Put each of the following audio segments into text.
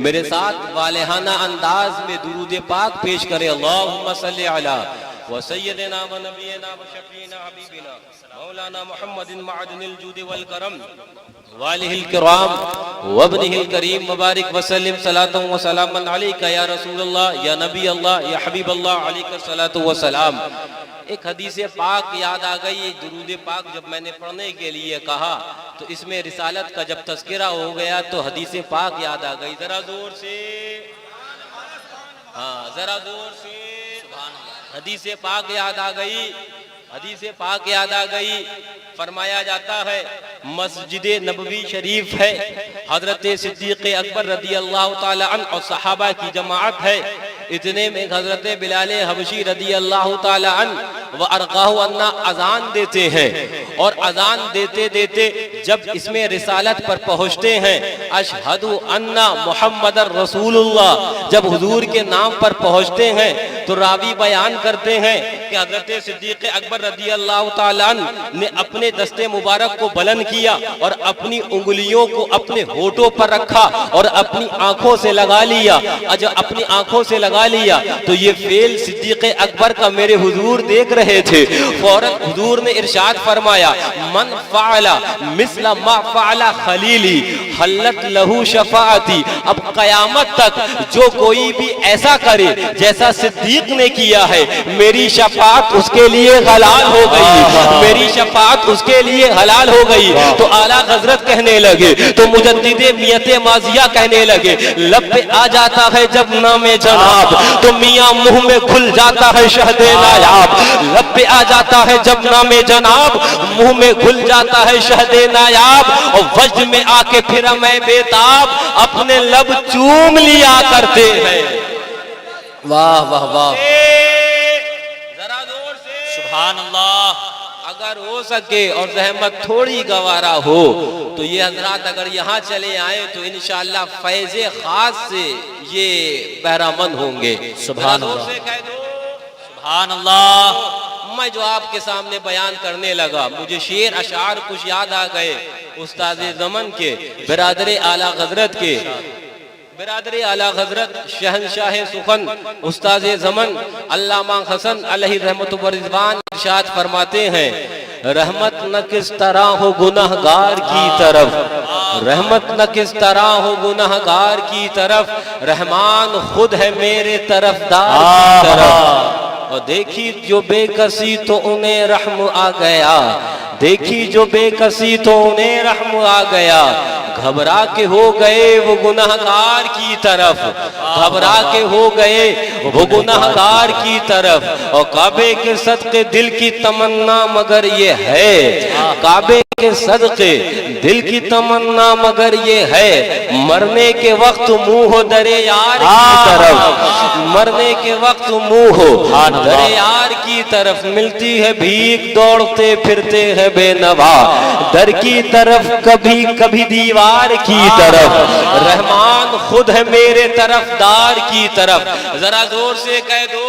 میرے ساتھ والہانہ انداز میں درود پاک پیش کرے. اللہم صلی علی وسیدنا و نبینا و شفینا حبیبنا مولانا محمد معدن الجود والکرم والہ الکرام وابنہ الکریم مبارک وسلم صلاۃ و سلام علیک یا رسول اللہ یا نبی اللہ یا حبیب اللہ علیک الصلاۃ والسلام. ایک حدیث پاک یاد آ گئی. درود پاک جب میں نے پڑھنے کے لیے کہا تو اس میں رسالت کا جب تذکرہ ہو گیا تو حدیث پاک یاد آ گئی. ذرا زور سے, ہاں ذرا زور سے حدیث پاک یاد آ گئی. حدیث پاک یاد آ گئی. فرمایا جاتا ہے مسجد نبوی شریف ہے, حضرت صدیق اکبر رضی اللہ تعالی عنہ اور صحابہ کی جماعت ہے. اتنے میں حضرت بلال حبشی رضی اللہ تعالی عنہ وارقاہ عنہ اذان دیتے ہیں, اور اذان دیتے دیتے جب اس میں رسالت پر پہنچتے ہیں اشہد ان محمد رسول اللہ, جب حضور کے نام پر پہنچتے ہیں تو راوی بیان کرتے ہیں کہ حضرت صدیق اکبر رضی اللہ تعالی عنہ نے اپنے دست مبارک کو بلند کیا اور اپنی انگلیوں کو اپنے ہونٹوں پر رکھا اور اپنی آنکھوں سے لگا لیا. جب اپنی آنکھوں سے لگا لیا تو یہ فعل صدیق اکبر کا میرے حضور دیکھ رہے تھے. فوراً حضور نے ارشاد فرمایا من فعل مثل ما فعل خلیلی حلت لہو شفاعتی. اب قیامت تک جو کوئی بھی ایسا کرے جیسا صدیق نے کیا ہے میری شفاعت اس کے لیے حلال ہو گئی, میری شفاعت اس کے لیے حلال ہو گئی. تو اعلیٰ حضرت کہنے لگے, تو مجدد میت ماضیہ کہنے لگے لب پہ آ جاتا ہے جب نام جناب تو میاں منہ میں کھل جاتا ہے شہد نایاب. لب پہ آ جاتا ہے جب نام جناب منہ میں کھل جاتا ہے شہد نایاب, اور وجد میں آ کے پھر میں بیتاب اپنے لب چوم لیا کرتے ہیں. واہ واہ واہ, ذرا زور سے سبحان اللہ. اگر ہو سکے اور زحمت تھوڑی گوارا ہو تو یہ حضرات اگر یہاں چلے آئے تو انشاءاللہ فیض خاص سے یہ بہرامند ہوں گے. سبحان اللہ, سبحان اللہ. میں جو آپ کے سامنے بیان کرنے لگا مجھے شعر اشعار کچھ یاد آ گئے استاد زمن کے, برادر اعلیٰ حضرت کے. برادر اعلیٰ حضرت شہنشاہ سخن استاد زمن علامہ حسن علیہ رحمت و رضوان ارشاد فرماتے ہیں رحمت نہ کس طرح ہو گنہگار کی طرف, رحمت نہ کس طرح ہو گنہگار کی طرف, رحمان خود ہے میرے طرفدار کی طرف. اور دیکھی جو بے کسی تو انہیں رحم آ گیا, دیکھی جو بے کسی تو انہیں رحم آ گیا. گھبرا کے ہو گئے وہ گنہگار کی طرف, گھبرا کے ہو گئے وہ گنہگار کی طرف. اور کعبے کے صدقے دل کی تمنا مگر یہ ہے, کعبے کے صدقے دل کی تمنا مگر یہ ہے مرنے کے وقت منہ ہو در یار کی طرف, مرنے کے وقت منہ ہو در یار کی طرف. ملتی ہے بھیک دوڑتے پھرتے ہیں بے نوا در کی طرف, کبھی کبھی دیوار کی طرف, رحمان خود ہے میرے طرفدار کی طرف. ذرا زور سے کہہ دو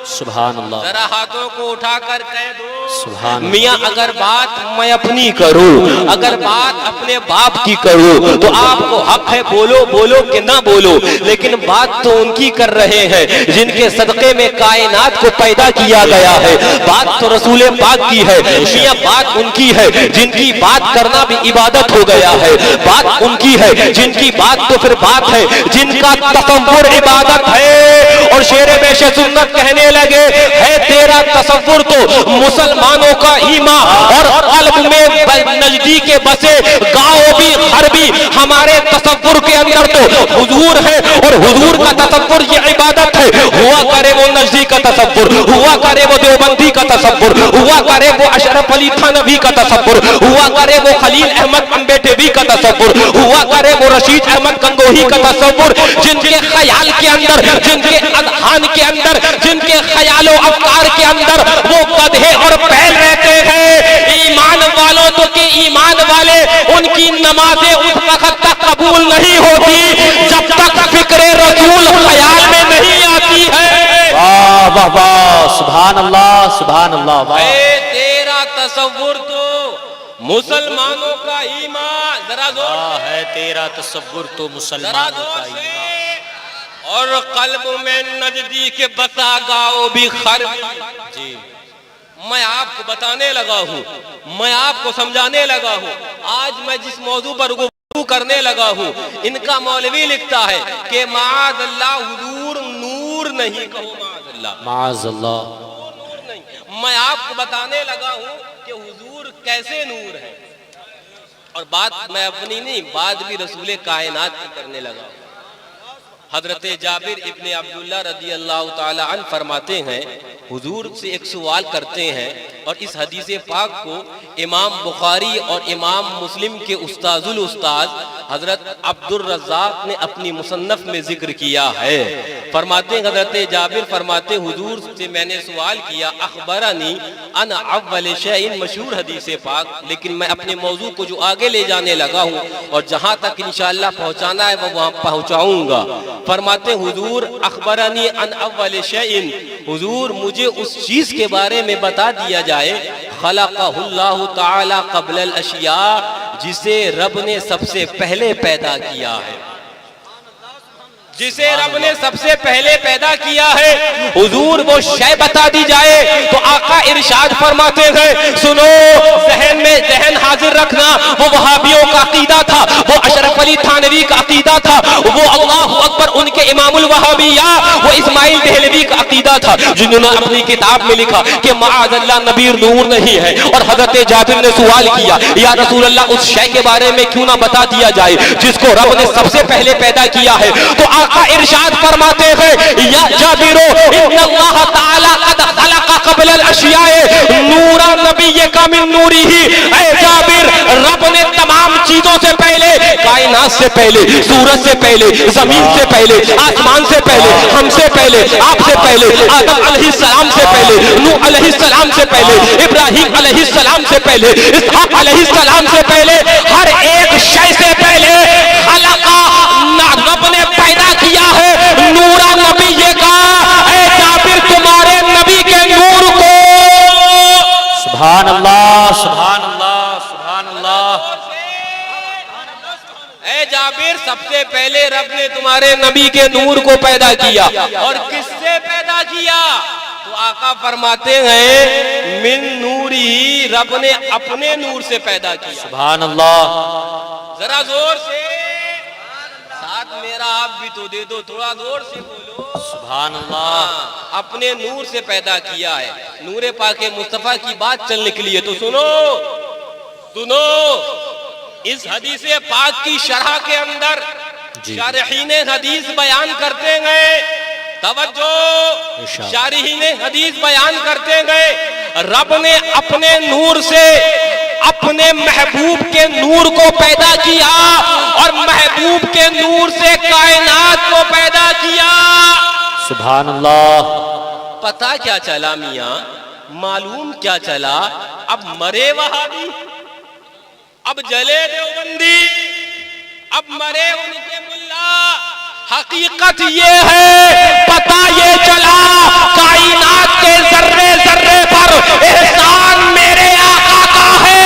سبحان اللہ, ذرا ہاتھوں کو اٹھا کر کہہ دو سبحان. میاں اگر بات میں اپنی کروں, اگر بات اپنے باپ کی کروں تو آپ کو حق ہے بولو بولو کہ نہ بولو, لیکن بات تو ان کی کر رہے ہیں جن کے صدقے میں کائنات کو پیدا کیا گیا ہے. بات تو رسول پاک کی ہے. میاں بات ان کی ہے جن کی بات کرنا بھی عبادت ہو گیا ہے. بات ان کی ہے جن کی بات تو پھر بات ہے جن کا تصور عبادت ہے. اور شیر بیش سنت کہنے لگے ہے تیرا تصور تو مسلمانوں کا ایمان, اور قلب میں نجدی کے بسے گاؤں بھی گھر بھی ہمارے تصور کے اندر تو حضور ہے, اور حضور کا تصور یہ عبادت ہے. ہوا کرے وہ نجدی کا تصور, ہوا کرے وہ دیوبندی کا تصور, ہوا کرے وہ اشرف علی تھانوی کا تصور, ہوا کرے وہ خلیل احمد امبیڈوی کا تصور, ہوا کرے وہ رشید احمد گنگوہی کا تصور, جن کے خیال کے اندر, جن کے اذہان کے اندر, جن کے خیال و افکار کے اندر وہ گدھے اور بیل رہتے ہیں. ایمان والوں تو کہ ایمان والے ان کی نمازیں اس وقت تک قبول نہیں ہوتی جب تک فکر رسول خیال میں نہیں آتی ہے. واہ واہ واہ, سبحان اللہ سبحان اللہ. اے تیرا تصور تو مسلمانوں کا ایمان, ذرا زور ہے تیرا تصور تو ذرا مسلمانوں دور کا سے ایمان۔ اور قلب میں نزدیک بتا گاؤ بھی خربی، جی میں آپ کو بتانے لگا ہوں، میں آپ کو سمجھانے لگا ہوں۔ آج میں جس موضوع پر گفتگو کرنے لگا ہوں، ان کا مولوی لکھتا ہے کہ معاذ اللہ حضور نور نہیں، کہو معاذ اللہ، معاذ اللہ۔ نور نہیں۔ میں آپ کو بتانے لگا ہوں کہ حضور کیسے نور ہے، اور بات میں اپنی نہیں، بات بھی رسول کائنات کی کرنے لگا ہوں۔ حضرت جابر ابن عبداللہ رضی اللہ تعالی عنہ فرماتے ہیں، حضور سے ایک سوال کرتے ہیں، اور اس حدیث پاک کو امام بخاری اور امام مسلم کے استاذ الاستاذ حضرت عبد الرزاق نے اپنی مصنف میں ذکر کیا ہے۔ فرماتے ہیں حضرت جابر فرماتے، حضور سے میں نے سوال کیا، اخبرنی ان اول شیء، مشہور حدیث پاک، لیکن میں اپنے موضوع کو جو آگے لے جانے لگا ہوں اور جہاں تک انشاءاللہ پہنچانا ہے وہ وہاں پہنچاؤں گا۔ فرماتے حضور اخبرنی ان اول شیء، حضور مجھے اس چیز کے بارے میں بتا دیا جائے، خلقہ اللہ تعالی قبل الاشیاء، جسے رب نے سب سے پہلے پیدا کیا ہے، جسے رب نے سب سے پہلے پیدا کیا ہے۔ حضور وہ شے بتا دی جائے تو آقا ارشاد فرماتے ہیں، سنو، ذہن میں ذہن حاضر رکھنا، وہ وہابیوں کا عقیدہ تھا، وہ اشرف علی تھانوی کا عقیدہ تھا، وہ اللہ اکبر ان کے امام الوہابیہ وہ اسماعیل دہلوی کا عقیدہ تھا، جنہوں نے اپنی کتاب میں لکھا کہ معاذ اللہ نبی نور نہیں ہے۔ اور حضرت جابر نے سوال کیا، یا رسول اللہ اس شے کے بارے میں کیوں نہ بتا دیا جائے جس کو رب نے سب سے پہلے پیدا کیا ہے؟ تو آقا ارشاد فرماتے ہیں، یا جابرو ان اللہ تعالی قد خلق قبل الاشیاء نورا نبیک من نورہ، اے جابر رب نے تمام چیزوں سے پہلے، کائنات سے پہلے، سورج سے پہلے، زمین سے پہلے، آسمان سے پہلے، ہم سے پہلے، آپ سے پہلے، آدم علیہ السلام سے پہلے، نوح علیہ السلام سے پہلے، ابراہیم علیہ السلام سے پہلے، اسحاق علیہ السلام سے پہلے، ہر ایک شے سے پہلے خلقہ رب نے پیدا کیا ہے نورا نبی کا۔ اے جابر تمہارے نبی کے نور کو، سبحان اللہ سبحان اللہ سبحان اللہ۔ اے جابر سب سے پہلے رب نے تمہارے نبی کے نور کو پیدا کیا، اور کس سے پیدا کیا؟ تو آقا فرماتے ہیں من نوری، رب نے اپنے نور سے پیدا کیا۔ سبحان اللہ۔ ذرا زور سے، ساتھ میرا آپ بھی تو دے دو، تھوڑا زور سے بولو۔ سبحان اللہ۔ اپنے نور سے پیدا کیا ہے۔ نور پاک مصطفیٰ کی بات چلنے کے لیے تو سنو سنو، اس حدیث پاک کی شرح کے اندر شارحین حدیث بیان کرتے گئے، توجہ، شارحین حدیث بیان کرتے گئے، رب نے اپنے نور سے اپنے محبوب کے نور کو پیدا کیا، اور محبوب کے نور سے کائنات کو پیدا کیا۔ سبحان اللہ۔ پتہ کیا چلا میاں، معلوم کیا چلا؟ اب مرے وہابی، اب جلے دیوبندی، اب مرے ان کے ملا۔ حقیقت یہ ہے، پتہ یہ چلا، کائنات کے ذرے ذرے پر احسان میرے آقا کا ہے۔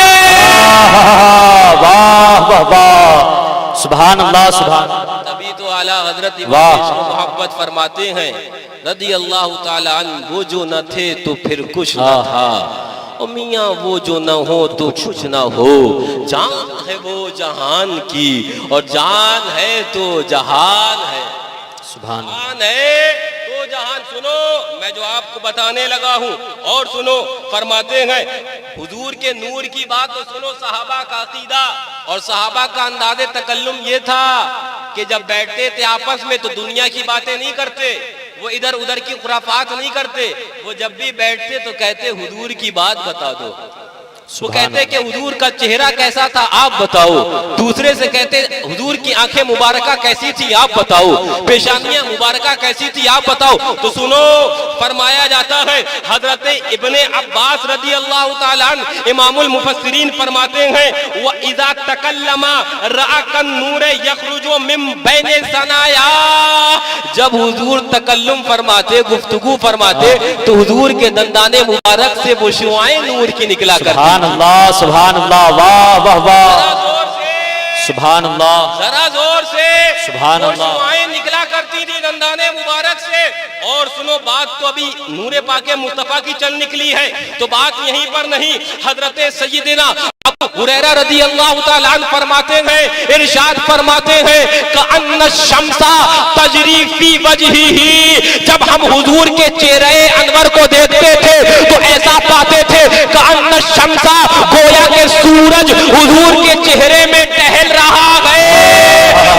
واہ واہ واہ، سبحان اللہ سبحان اللہ۔ تبھی تو اعلیٰ حضرت محبت فرماتے ہیں رضی اللہ تعالیٰ عنہ، وہ جو نہ تھے تو پھر کچھ نہ تھا، او میاں وہ جو نہ ہو تو کچھ نہ ہو، جان ہے وہ جہان کی، اور جان ہے تو جہان ہے، سبحان اللہ۔ جہان ہے تو جہان۔ سنو، میں جو آپ کو بتانے لگا ہوں، اور سنو، فرماتے ہیں حضور کے نور کی بات تو سنو، صحابہ کا عقیدہ اور صحابہ کا انداز تکلم یہ تھا کہ جب بیٹھتے تھے آپس میں تو دنیا کی باتیں نہیں کرتے، وہ ادھر ادھر کی خرافات نہیں کرتے، وہ جب بھی بیٹھتے تو کہتے حضور کی بات بتا دو۔ وہ کہتے کہ حضور کا چہرہ کیسا تھا آپ بتاؤ، دوسرے سے کہتے حضور کی آنکھیں مبارکہ کیسی تھی آپ بتاؤ، پیشانیاں مبارکہ کیسی تھی آپ بتاؤ۔ تو سنو، فرمایا جاتا ہے حضرت ابن عباس رضی اللہ تعالیٰ عنہ امام المفسرین فرماتے ہیں، وَإِذَا تَكَلَّمَ رَأَكَ النُّورَ يَخْرُجُ مِن بَيْنِ ثَنَايَا، جب حضور تکلم فرماتے، گفتگو فرماتے، تو حضور کے دندان مبارک سے وہ شعاعیں نور کی نکلا کرتی۔ سبحان اللہ سبحان اللہ، واہ واہ واہ، سبحان اللہ ذرا زور سے سبحان وہ اللہ شعائیں نکلا کرتی تھی دندان مبارک سے. اور سنو بات تو ابھی نور پاک مصطفیٰ کی چل نکلی ہے تو بات یہیں پر نہیں. حضرت سیدنا ابو ہریرہ رضی اللہ تعالیٰ عنہ فرماتے ہیں, ارشاد فرماتے ہیں کأن الشمس تجری فی وجہہ, جب ہم حضور کے چہرے انور کو دیکھتے تھے تو ایسا پاتے تھے کأن الشمس, گویا کہ سورج حضور کے چہرے میں ٹہل رہا ہے.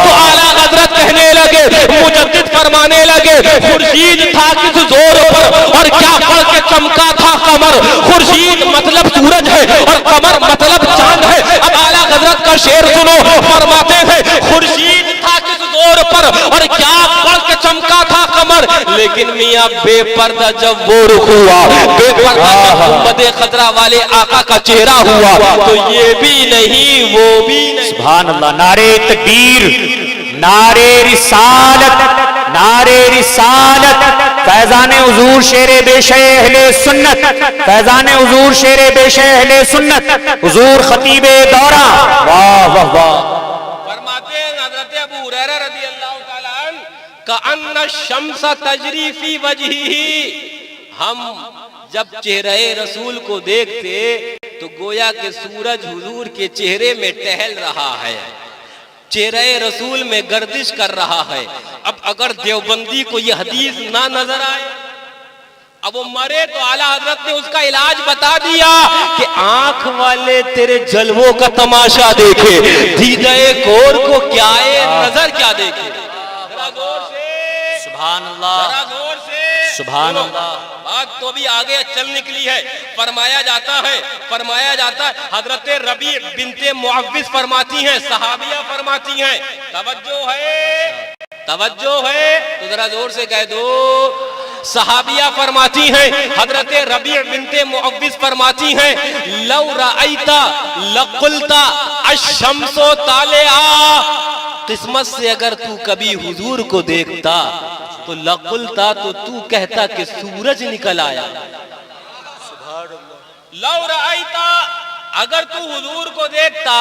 تو اعلیٰ حضرت کہنے لگے, مجدد فرمانے لگے, خورشید تھا کس زور پر اور کیا پڑھ کے چمکا تھا قمر. خورشید مطلب سورج ہے اور قمر مطلب چاند ہے. اب اعلیٰ حضرت کا شعر سنو, فرماتے ہیں خورشید تھا کس زور پر اور کیا پڑھ کے چمکا تھا قمر, لیکن میاں بے پردہ جب وہ رخ ہوا, بے پردہ جب محمد خضرا والے آقا کا چہرہ ہوا تو یہ بھی نہیں وہ بھی نہیں. سبحان اللہ. نعرے تکبیر, نعرے رسالت, نعرے رسالت. فیضان حضور شیر بے شہ اہل سنت, فیضان حضور شیر بے شہ اہل سنت, حضور خطیب دورہ. واہ واہ واہ. فرماتے ہیں حضرت ابو ہریرہ رضی اللہ تعالیٰ عنہ کأن الشمس تجری فی وجہہ, ہم جب چہرے رسول کو دیکھتے تو گویا کہ سورج حضور کے چہرے میں ٹہل رہا ہے, چہرے رسول میں گردش کر رہا ہے. اب اگر دیوبندی کو یہ حدیث نہ نظر آئے, اب وہ مرے تو اعلیٰ حضرت نے اس کا علاج بتا دیا کہ آنکھ والے تیرے جلووں کا تماشا دیکھے, دیدہ کور کو کیا ہے نظر کیا دیکھے. ذرا زور سے سبحان اللہ, ذرا زور سے سبحان اللہ. بات تو بھی آگے چل نکلی ہے. فرمایا جاتا ہے حضرت ربیع بنت معوذ فرماتی ہیں, صحابیہ فرماتی ہیں, توجہ ہے تو ذرا زور سے کہہ دو. صحابیہ فرماتی ہیں, حضرت ربیع بنت معوذ فرماتی ہیں لو رأیت لقلت الشمس طالعا, قسمت سے اگر تو کبھی حضور کو دیکھتا تو لقلتا, تو کہتا کہ سورج نکل آیا. لو رأیتا, اگر تو حضور کو دیکھتا,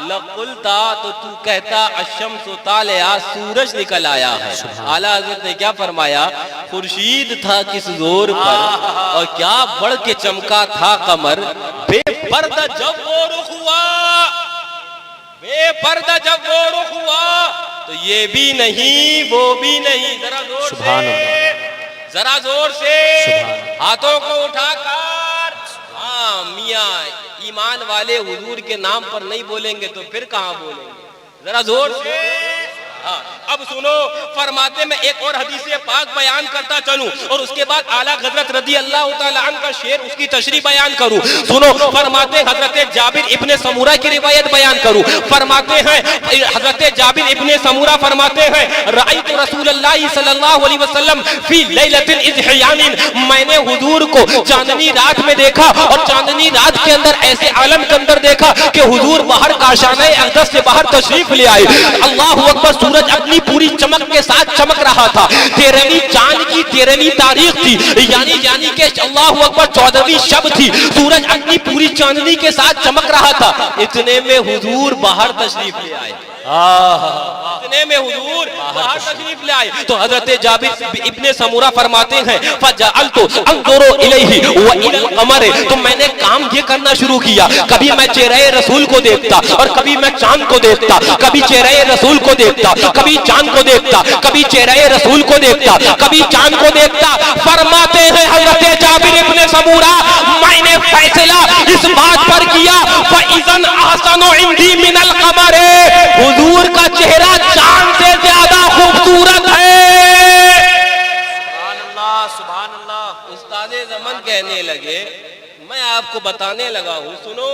لقلتا, تو کہتا الشمس طالعا, سورج نکل آیا ہے. اعلیٰ حضرت نے کیا فرمایا, خورشید تھا کس زور پر اور کیا بڑھ کے چمکا تھا قمر, بے پردہ جب وہ رخ ہوا, بے پردہ جب وہ رخ ہوا تو یہ بھی نہیں وہ بھی نہیں. ذرا زور سے, ذرا زور سے ہاتھوں کو اٹھا کر. ہاں میاں, ایمان والے حضور کے نام پر نہیں بولیں گے تو پھر کہاں بولیں گے. ذرا زور سے. اب سنو, فرماتے میں ایک اور حدیث پاک بیان کرتا چلوں اور اس کے بعد اعلیٰ حضرت رضی اللہ تعالیٰ عنہ کا شعر اس کی تشریح بیان کروں. سنو, فرماتے حضرت جابر ابن سمورہ کی روایت بیان کروں. فرماتے ہیں حضرت جابر ابن سمورہ فرماتے ہیں رأیت رسول اللہ صلی اللہ علیہ وسلم فی لیلۃ الاضحیان, میں نے حضور کو چاندنی رات میں دیکھا اور چاندنی رات کے اندر ایسے عالم کے اندر دیکھا کہ حضور باہر کاشانہ اقدس سے باہر تشریف لے آئے. اللہ اکبر, سورج اپنی پوری چمک کے ساتھ چمک رہا تھا. 13ویں چاند کی 13ویں تاریخ تھی, یعنی کہ اللہ اکبر 14ویں شب تھی. سورج اپنی پوری چاندنی کے ساتھ چمک رہا تھا. اتنے میں حضور باہر تشریف لے آئے, اتنے میں حضور باہر تشریف لے آئے. تو حضرت جابر ابن سمورہ فرماتے ہیں فجعلت انظر الیہ والى القمر, تو میں نے کام یہ کرنا شروع کیا, کبھی میں چہرے رسول کو دیکھتا اور کبھی میں چاند کو دیکھتا, کبھی چہرے رسول کو دیکھتا, کبھی چاند کو دیکھتا, کبھی چہرے رسول کو دیکھتا, کبھی چاند کو دیکھتا. فرماتے ہیں حضرت جابر ابن سمورہ, میں نے فیصلہ اس بات پر کیا فاذا احسن عندي من القمر, حضور کا چہرہ چاند سے زیادہ خوبصورت ہے. سبحان اللہ, سبحان اللہ. استاد زمن کہنے لگے, میں آپ کو بتانے لگا ہوں, سنو,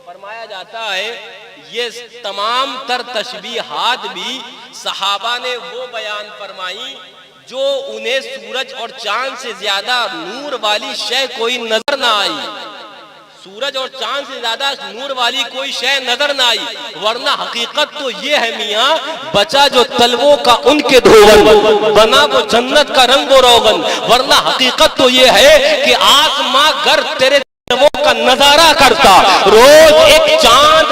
فرمایا جاتا ہے یہ تمام تر تشبیہات بھی صحابہ نے وہ بیان فرمائی جو انہیں سورج اور چاند سے زیادہ نور والی شے کوئی نظر نہ آئی. سورج اور چاند سے زیادہ نور والی کوئی شے نظر نہ آئی, ورنہ حقیقت تو یہ ہے میاں, بچا جو تلووں کا ان کے دھوون, بنا وہ جنت کا رنگ و روغن. ورنہ حقیقت تو یہ ہے کہ آسماں گر تیرے کا نظارہ کرتا, روز ایک چاند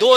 2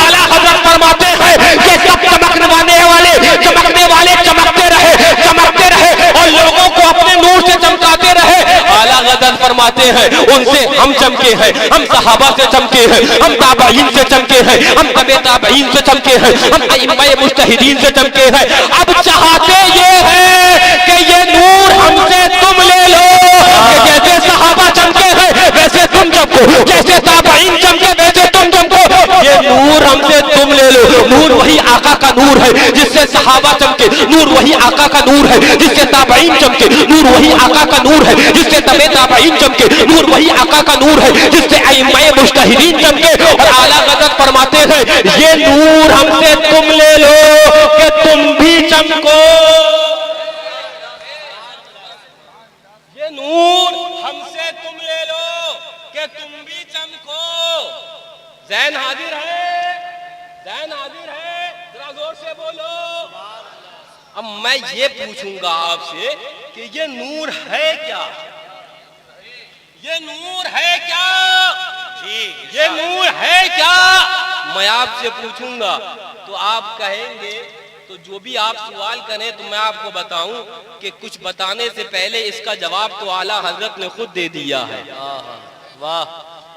اعلیٰ حضرت فرماتے ہیں کہ سب چمکنے والے چمکتے رہے اور لوگوں کو اپنے نور سے چمکاتے رہے. اعلیٰ حضرت فرماتے ہیں ان سے ہم چمکے ہیں, ہم صحابہ سے چمکے ہیں, ہم تابعین سے چمکے ہیں, ہم تبع تابعین سے چمکے ہیں, ہم ائمہ مجتہدین سے چمکے ہیں. اب چاہتے یہ ہے کہ یہ نور ہم سے تم لے لو کہ جیسے صحابہ چمکے ہیں ویسے تم چمکو, جیسے تابعین چمکے ویسے تم چمکو. یہ نور ہم سے تم لے لو. نور وہی آقا کا نور ہے جس سے صحابہ چمکے, نور وہی آقا کا نور ہے جس سے تابعین چمکے, نور وہی آقا کا نور ہے جس سے تبع تابعین چمکے, نور وہی آقا کا نور ہے جس سے ائمہ مجتہدین چمکے. اور اعلیٰ حضرت فرماتے ہیں یہ نور ہم سے تم لے لو کہ تم بھی چمکو. یہ نور ہم سے تم لے لو کہ تم بھی چمکو. ذہن حاضر ہے, ذہن حاضر ہے, ذرا زور سے بولو. اب میں یہ پوچھوں گا آپ سے کہ یہ نور ہے کیا؟ یہ نور ہے کیا؟ یہ نور ہے کیا؟ میں آپ سے پوچھوں گا تو آپ کہیں گے, تو جو بھی آپ سوال کریں تو میں آپ کو بتاؤں کہ کچھ بتانے سے پہلے اس کا جواب تو اعلیٰ حضرت نے خود دے دیا ہے. واہ.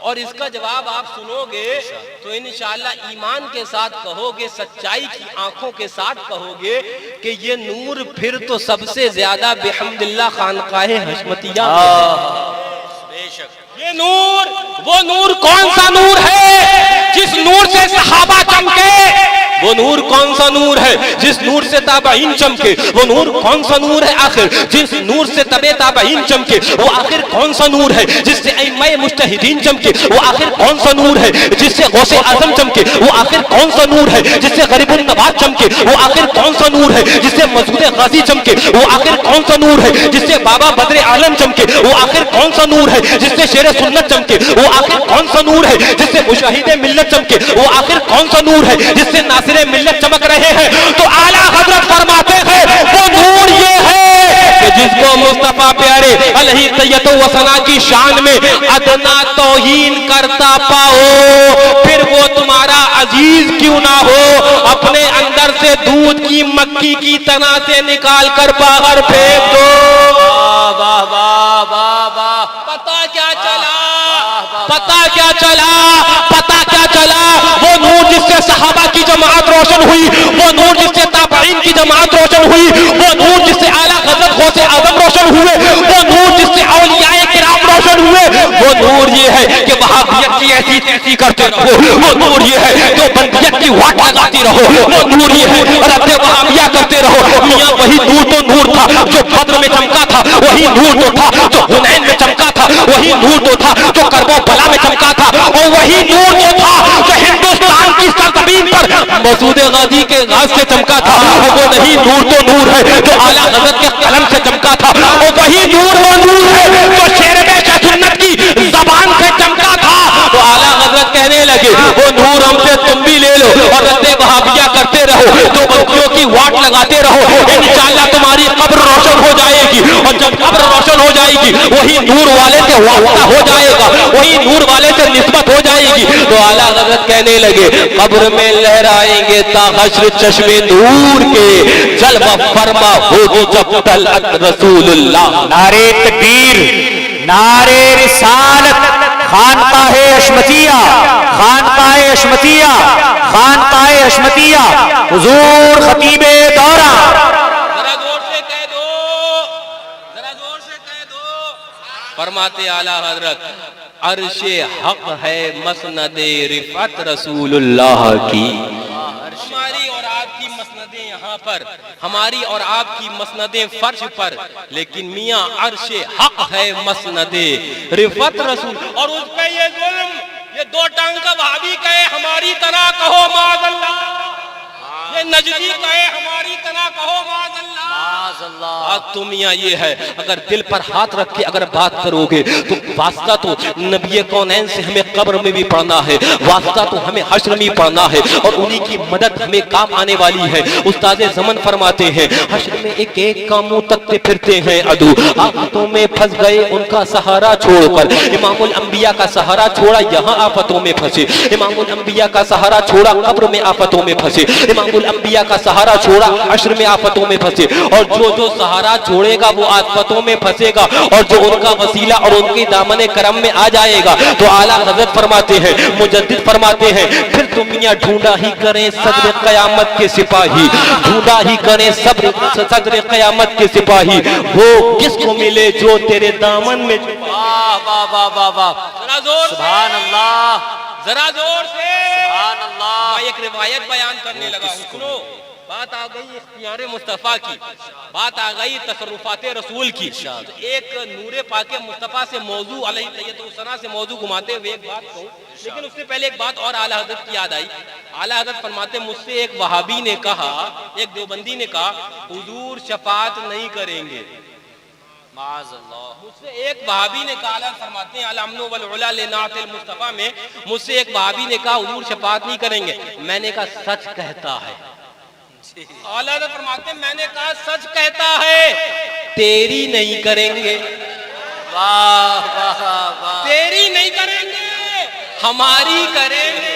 اور اس کا جواب آپ سنو گے تو انشاءاللہ ایمان کے ساتھ کہو گے, سچائی کی آنکھوں کے ساتھ کہو گے کہ یہ نور پھر تو سب سے زیادہ بحمداللہ خانقاہ حشمتیہ. یہ نور, وہ نور کون سا نور ہے جس نور سے صحابہ چمکے؟ وہ نور کون سا نور ہے جس نور سے تابعین چمکے؟ وہ نور کون سا نور ہے آخر جس نور سے تبع تابعین چمکے؟ وہ آخر کون سا نور ہے جس سے ائمہ مجتہدین چمکے؟ وہ آخر کون سا نور ہے جس سے غوث اعظم چمکے؟ وہ آخر کون سا نور ہے جس سے غریب النواز چمکے؟ وہ آخر کون سا نور ہے جس سے مسعود غازی چمکے؟ وہ آخر کون سا نور ہے جس سے بابا بدر عالم چمکے؟ وہ آخر کون سا نور ہے جس سے شیر سنت چمکے؟ وہ آخر کون سا نور ہے جس سے مشاہد ملت چمکے؟ وہ آخر کون سا نور ہے جس سے ناصر ملت چمک رہے ہیں؟ تو اعلیٰ حضرت فرماتے ہیں وہ نور یہ ہے کہ جس کو مصطفیٰ پیارے علیہ الصلاۃ والسلام کی شان میں ادنا توہین کرتا پاؤ, پھر وہ تمہارا عزیز کیوں نہ ہو, اپنے اندر سے دودھ کی مکھی کی طرح سے نکال کر باہر پھینک دو. واہ واہ واہ واہ. پتہ کیا چلا, پتہ کیا چلا, پتہ کیا چلا؟ وہ نور جس سے صحابہ کی جماعت روشن ہوئی, وہ نور جس سے تابعین کی جماعت روشن ہوئی, وہ نور جس سے اعلیٰ حضرت غوث اعظم روشن ہوئے, وہ نور جس سے اولیاء کرام روشن ہوئے, وہ نور یہ ہے کہ وہابیت کی ایسی تیسی کرتے رہو, وہ نور یہ ہے کہ بندیت کی واٹ لگاتی رہو, وہ نور یہ ہے رد وہابیہ کرتے رہو. میاں وہی نور تو نور تھا جو بدر میں چمکا تھا, وہی نور تو تھا جو حنین میں چمکا تھا, وہی نور تو تھا جو کرب و بلا میں چمکا تھا, اور وہی نور تو تھا جو ہندوستان کی سرزمین پر مسعود غازی کے غاز سے چمکا تھا. وہ نہیں نور تو نور ہے جو اعلیٰ حضرت کے قلم سے چمکا تھا, اور وہی نور وہ نور ہے جو شیر بیش سنت کی زبان سے چمکا تھا. تو اعلیٰ حضرت کہنے لگے وہ نور ہم سے تم بھی لے لو اور رد وہابیہ کرتے رہو, تو بندیوں کی واٹ لگاتے رہو, انشاءاللہ تمہاری قبر روشن ہو جائے گی, اور جب قبر روشن ہو جائے گی وہی نور والے سے واسطہ ہو جائے گا, وہی نور والے سے نسبت ہو جائے گی. تو اعلیٰ حضرت کہنے لگے قبر میں لہرائیں گے تا حشر چشمے نور کے, جلوہ فرما ہوگی جب طلعت رسول اللہ. نعرہ تکبیر, نعرہ رسالت, خانقاہ حشمتیہ, خانقاہ حشمتیہ, خانقاہ حشمتیہ, حضور خطیب دورہ. ذرا زور سے کہہ دو, ذرا زور سے کہہ دو. فرماتے اعلیٰ حضرت عرش حق ہے مسند رفعت رسول اللہ کی. ہماری اور آپ کی مسندیں یہاں پر, ہماری اور آپ کی مسندیں فرش پر, لیکن میاں عرش حق ہے مسند رفعت رسول. اور اس پہ یہ ظلم, یہ دو ٹانگ کا وہابی کہے ہماری طرح کہو معاذ اللہ, یہ نجدی کہے ہماری طرح کہو معاذ اللہ. بات تو میاں یہ ہے, اگر دل پر ہاتھ رکھ کے اگر بات کرو گے تو واسطہ تو نبی کونین سے ہمیں قبر میں بھی پڑھنا ہے، واسطہ تو ہمیں حشر میں پڑھنا ہے، اور انہی کی مدد ہمیں کام آنے والی ہے۔ استاد زمن فرماتے ہیں حشر میں ایک ایک کا منہ تکتے پھرتے ہیں عدو، آفتوں میں پھنس گئے ان کا سہارا چھوڑ کر، امام الانبیاء کا سہارا چھوڑا یہاں آفتوں میں پھنسے، امام الانبیاء کا سہارا چھوڑا قبر میں آفتوں میں پھنسے، امام الانبیاء کا سہارا چھوڑا حشر میں آفتوں میں پھنسے، اور جو سہارا چھوڑے گا وہ آفتوں میں پھنسے گا، اور جو ان کا وسیلہ اور ان کی دامن کرم میں آ جائے گا تو اعلیٰ حضرت فرماتے ہیں، مجدد فرماتے ہیں پھر تم میاں ڈھونڈا ہی کریں صدر قیامت کے سپاہی، ڈھونڈا ہی کریں صدر قیامت کے سپاہی، وہ کس کو ملے جو تیرے دامن میں واہ واہ واہ واہ واہ، ذرا زور سے سبحان اللہ، ذرا زور سے سبحان اللہ۔ میں ایک روایت بیان کرنے لگا ہوں، سنو، بات آ گئی اختیار مصطفیٰ کی، بات آ گئی تصرفات رسول کی، ایک نور پاک مصطفیٰ سے موضوع علیہ سید السنا سے موضوع گھماتے ہوئے ایک بات کہوں، لیکن اس سے پہلے ایک بات اور اعلیٰ حضرت کی یاد آئی۔ اعلیٰ حضرت فرماتے مجھ سے ایک وہابی نے کہا، ایک دیوبندی نے کہا حضور شفاعت نہیں کریں گے، معاذ اللہ۔ مجھ سے ایک وہابی نے کہا، اعلیٰ فرماتے ہیں الامن والعلا لنعت المصطفیٰ میں مجھ سے ایک وہابی نے کہا حضور شفاعت نہیں کریں گے، میں نے کہا سچ کہتا ہے۔ اعلیٰ حضرت فرماتے ہیں میں نے کہا سچ کہتا ہے، تیری نہیں کریں گے، واہ واہ واہ، تیری نہیں کریں گے ہماری کریں گے،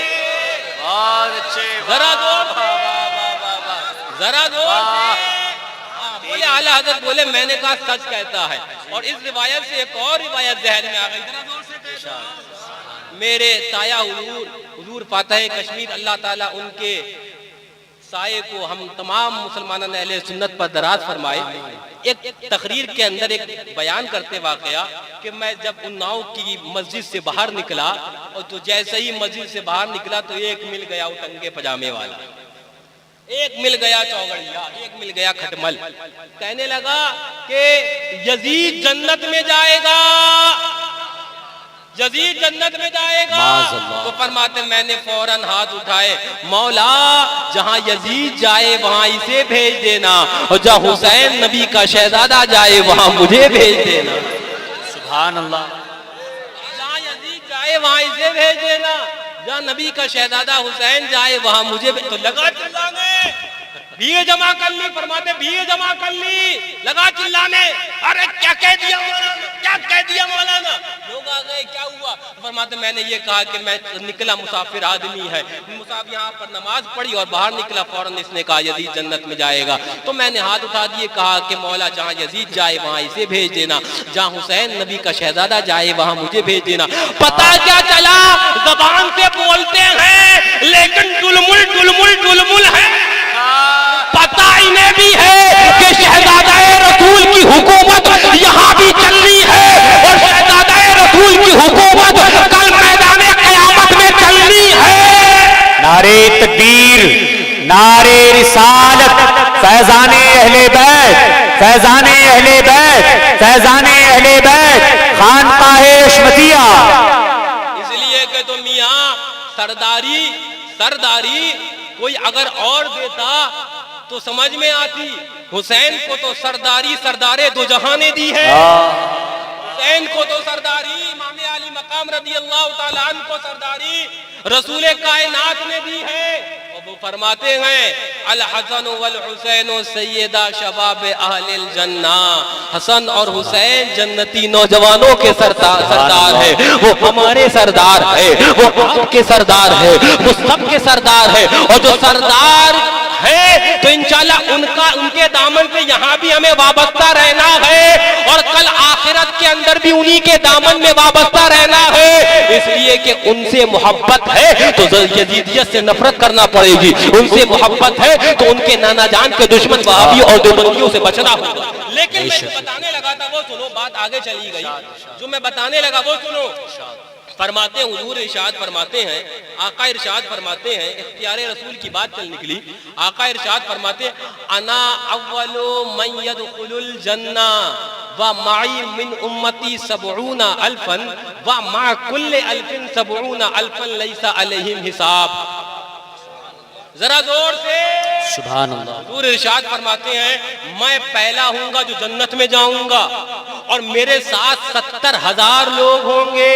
بہت اچھے، ذرا زور سے ذرا زور سے بولے اعلیٰ حضرت بولے میں نے کہا سچ کہتا ہے۔ اور اس روایت سے ایک اور روایت ذہن میں آ گئی، ذرا زور سے کہتا میرے سایہ حضور فاتح کشمیر اللہ تعالیٰ ان کے سائے کو ہم تمام مسلمانان اہل سنت پر دراز فرمائے۔ ایک تقریر کے اندر ایک بیان کرتے واقعہ کہ میں جب اناؤ کی مسجد سے باہر نکلا اور تو جیسے ہی مسجد سے باہر نکلا تو ایک مل گیا وہ ٹنگے پجامے والا، ایک مل گیا چوگڑیا، ایک مل گیا کھٹمل، کہنے لگا کہ یزید جنت میں جائے گا، یزید جنت میں جائے گا۔ تو فرماتے میں نے فوراً ہاتھ اٹھائے، مولا جہاں یزید جائے وہاں اسے بھیج دینا، اور جہاں حسین نبی کا شہزادہ جائے وہاں مجھے بھیج دینا، سبحان اللہ۔ جہاں یزید جائے وہاں اسے بھیج دینا، جہاں نبی کا شہزادہ حسین جائے وہاں مجھے تو لگا چلانے، بھیڑ جمع کر لی، فرماتے بھیڑ جمع کر لی، لگا چلانے، ارے کیا کہہ دیا مولانا، کیا کہہ دیا مولانا، لوگ آ گئے کیا ہوا؟ فرماتے میں نے یہ کہا کہ میں نکلا مسافر آدمی ہے، مسافر یہاں پر نماز پڑھی اور باہر نکلا، فوراً اس نے کہا یزید جنت میں جائے گا، تو میں نے ہاتھ اٹھا دیے، کہا کہ مولا جہاں یزید جائے وہاں اسے بھیج دینا، جہاں حسین نبی کا شہزادہ جائے وہاں مجھے بھیج دینا۔ پتہ کیا چلا؟ زبان سے بولتے ہیں لیکن ڈلمل ڈلمل ڈلمل ہے، پتہ انہیں بھی ہے کہ شہزادہ رسول کی حکومت یہاں بھی چل رہی ہے، اور شہزادہ رسول کی حکومت کل میدان قیامت میں چلنی ہے۔ نعرے تکبیر، نعرے رسالت، فیضان اہل بیت، فیضان اہل بیت، فیضان اہل بیت، خانقاہ عشمتیہ۔ اس لیے کہ تو میاں سرداری کوئی اگر اور دیتا تو سمجھ میں آتی، حسین کو تو سرداری سردارے دو جہاں نے دی ہے، حسین کو تو سرداری امام علی مقام رضی اللہ تعالیٰ عنہ کو سرداری رسول کائنات نے دی ہے۔ اور وہ فرماتے ہیں الحسن والحسین سیدہ شباب اہل الجنہ، حسن اور حسین جنتی نوجوانوں کے سردار ہے، وہ ہمارے سردار ہے، وہ آپ کے سردار ہے، وہ سب کے سردار ہے، اور جو سردار ہے تو انشاءاللہ ان کے دامن پہ یہاں بھی ہمیں وابستہ رہنا ہے، اور کل آخرت کے اندر بھی انہی کے دامن میں وابستہ رہنا ہے، اس لیے کہ ان سے محبت ہے تو یزیدیت سے نفرت کرنا پڑے گی، ان سے محبت ہے تو ان کے نانا جان کے دشمن وہابی اور دیوبندیوں سے بچنا ہوگا۔ لیکن میں جو بتانے لگا تھا وہ سنو، بات آگے چلی گئی، جو میں بتانے لگا وہ سنو۔ فرماتے ہیں حضور ارشاد فرماتے ہیں، آقا ارشاد فرماتے ہیں، اختیار رسول کی بات چل نکلی، آقا ارشاد فرماتے ہیں انا اول من يدخل الجنہ ومعی من امتی 70,000 ومع كل 70,000 لیس علیہم حساب۔ ذرا زور سے سبحان اللہ۔ حضور ارشاد فرماتے ہیں میں پہلا ہوں گا جو جنت میں جاؤں گا، اور میرے ساتھ 70,000 لوگ ہوں گے.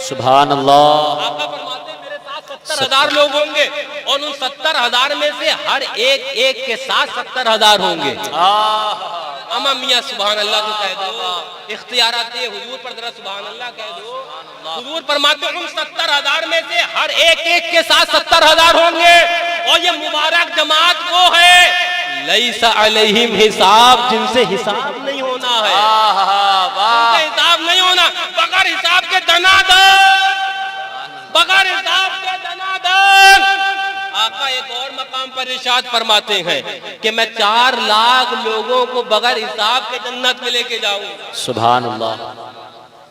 سبحان اللہ. آقا فرماتے ہیں میرے ساتھ 70,000 لوگ ہوں گے اور ان 70,000 میں سے ہر ایک کے ساتھ 70,000 ہوں گے. اما میاں سبحان اللہ تو کہہ دو. اختیارات حضور پر ذرا سبحان اللہ کہہ دو. حضور فرماتے ہیں ان 70,000 میں سے ہر ایک کے ساتھ 70,000 ہوں گے اور یہ مبارک جماعت وہ ہے لیس علیہم حساب جن سے حساب نہیں ہونا ہے. ان سے حساب نہیں ہونا. بغیر حساب کے دنادن, بغیر حساب کے دنادن. آقا ایک اور مقام پر ارشاد فرماتے ہیں کہ میں 4 لاکھ لوگوں کو بغیر حساب کے جنت میں لے کے جاؤں. سبحان اللہ.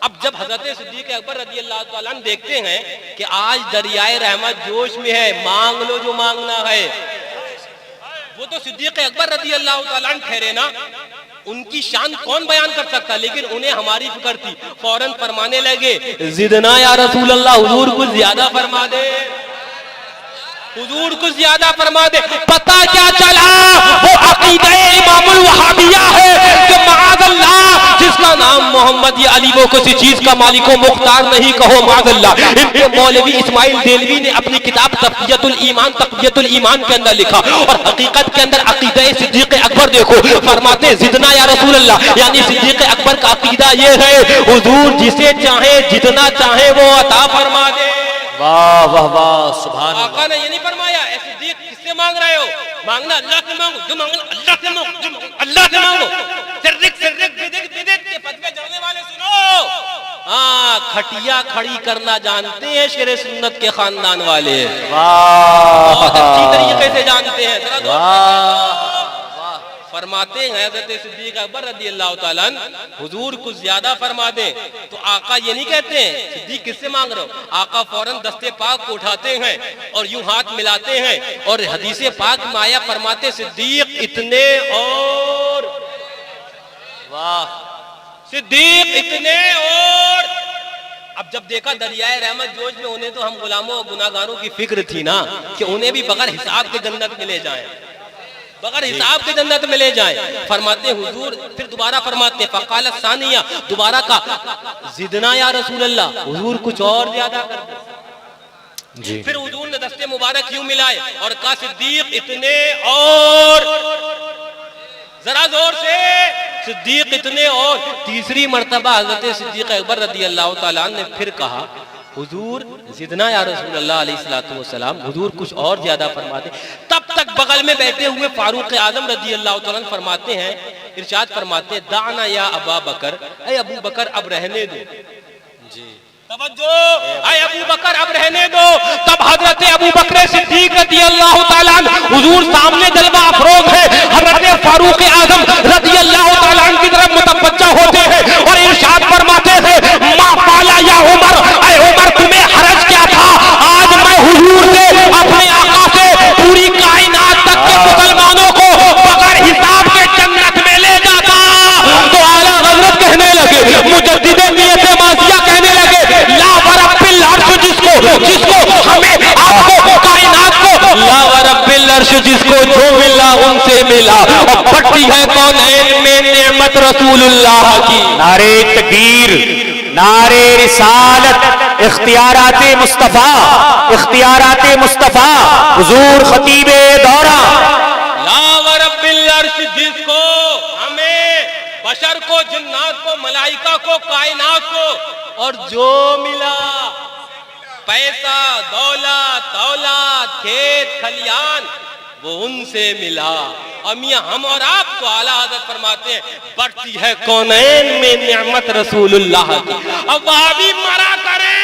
اب جب حضرت صدیق اکبر رضی اللہ تعالیٰ عنہ دیکھتے ہیں کہ آج دریائے رحمت جوش میں ہے, مانگ لو جو مانگنا ہے. وہ تو صدیق اکبر رضی اللہ تعالیٰ عنہ ٹھہرے نا, ان کی شان کون بیان کر سکتا, لیکن انہیں ہماری فکر تھی. فوراً فرمانے لگے زدنا یا رسول اللہ, حضور کچھ زیادہ فرما دے, حضور کچھ زیادہ فرما دے. پتہ کیا چلا وہ عقیدہ امام الوہابیہ ہے کہ معاذ اللہ جس کا نام محمد یا علی وہ کسی چیز کا مالک و مختار نہیں کہو معاذ اللہ. ان کے مولوی اسماعیل دیلوی نے اپنی کتاب تقویۃ الایمان کے اندر لکھا اور حقیقت کے اندر عقیدہ صدیق اکبر دیکھو. فرماتے زدنا یا رسول اللہ, یعنی صدیق اکبر کا عقیدہ یہ ہے حضور جسے چاہے جتنا چاہے وہ عطا فرما دے. واہ واہ واہ سبحان اللہ. آقا نے یہ نہیں فرمایا اے صدیق کس سے مانگ رہے ہو, مانگنا اللہ سے مانگو, جو مانگنا اللہ سے مانگو, جو مانگنا اللہ سے مانگو. بدعت کے فتوے جانے والے سنو, ہاں کھٹیا کھڑی کرنا جانتے ہیں شیر سنت کے خاندان والے, بہت اچھی طریقے سے جانتے ہیں. فرماتے ہیں حضرت صدیق اکبر رضی اللہ تعالیٰ عنہ حضور کچھ زیادہ فرما دیں تو آقا یہ نہیں کہتے ہیں صدیق کس سے مانگ رہے ہو. آقا فوراً دستے پاک کو اٹھاتے ہیں اور یوں ہاتھ ملاتے ہیں اور حدیث پاک میں آیا فرماتے صدیق اتنے اور, واہ صدیق اتنے اور. اب جب دیکھا دریائے رحمت جوش میں, انہیں تو ہم غلاموں اور گناہگاروں کی فکر تھی نا کہ انہیں بھی بغیر حساب کے جنت میں لے جائیں, بغیر حساب کے جنت میں لے جائیں. فرماتے حضور پھر دوبارہ فرماتے فقال الثانیہ, دوبارہ کا زدنا یا رسول اللہ, حضور کچھ اور زیادہ کر دیں. پھر حضور نے دستے مبارک یوں ملائے اور کہا صدیق اتنے اور, ذرا زور سے صدیق اتنے اور. تیسری مرتبہ حضرت صدیق اکبر رضی اللہ تعالیٰ عنہ نے پھر کہا حضور زدنا یا رسول اللہ علیہ الصلوۃ والسلام, حضور کچھ اور زیادہ فرماتے. تب تک بغل میں بیٹھے ہوئے فاروق اعظم رضی اللہ تعالیٰ عنہ فرماتے ہیں, ارشاد فرماتے ہیں دعنا یا ابا بکر, اے ابو بکر اب رہنے دو. توجہ, اے ابو بکر اب رہنے دو. تب حضرت ابو بکر صدیق رضی اللہ تعالیٰ عنہ, حضور سامنے جلوہ افروز ہے, حضرت فاروق اعظم رضی اللہ تعالیٰ عنہ کی طرف متوجہ ہوتے ہیں اور ارشاد فرماتے ہیں ما قالا یا عمر, اے عمر تمہیں حرج کیا تھا, آج میں حضور سے اپنے آقا سے پوری کائنات تک کے مسلمانوں کو بغیر حساب کے جنت میں لے جاتا. تو اعلیٰ حضرت کہنے لگے, مجدد نیت ماضیہ کہنے لگے لا ورب العرش, جس کو ہمیں آپ کو کائنات کو لا ورب العرش جس کو جو ملا ان سے ملا, اور پھٹی ہے کونین میں نعمت رسول اللہ کی. نعرے تکبیر, نعرے رسالت, اختیارات مصطفیٰ, اختیارات مصطفیٰ, حضور خطیب دورہ. لا ورب العرش جس کو ہمیں بشر کو, جنات کو, ملائکہ کو, کائنات کو اور جو ملا, پیسہ, دولت, اولاد, کھیت کھلیان, وہ ان سے ملا. امیاں ہم اور آپ کو اعلیٰ حضرت فرماتے ہیں بڑھتی ہے کونین میں نعمت رسول اللہ کی. اب وہابی مرا کرے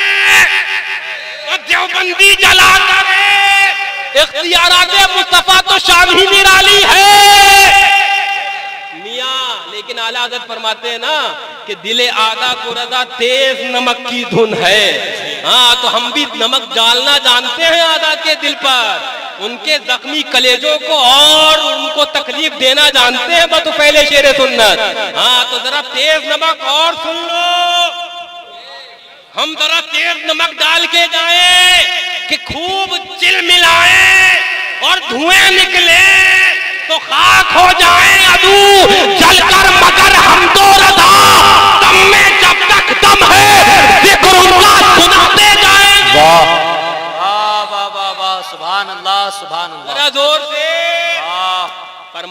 اور دیوبندی جلا کرے, اختیارات مصطفیٰ تو شان ہی نرالی ہے میاں. لیکن اعلیٰ حضرت فرماتے ہیں نا کہ دل آدھا کو رضا تیز نمک کی دھن ہے. ہاں تو ہم بھی نمک ڈالنا جانتے ہیں آدھا کے دل پر, ان کے زخمی کلیجوں کو اور ان کو تکلیف دینا جانتے ہیں. بس پہلے شیر سنت, ہاں تو ذرا تیز نمک اور سن لو, ہم ذرا تیز نمک ڈال کے جائیں کہ خوب چل ملائیں اور دھوئیں نکلیں تو خاک ہو جائیں عدو جل کر, مگر ہم تو رضا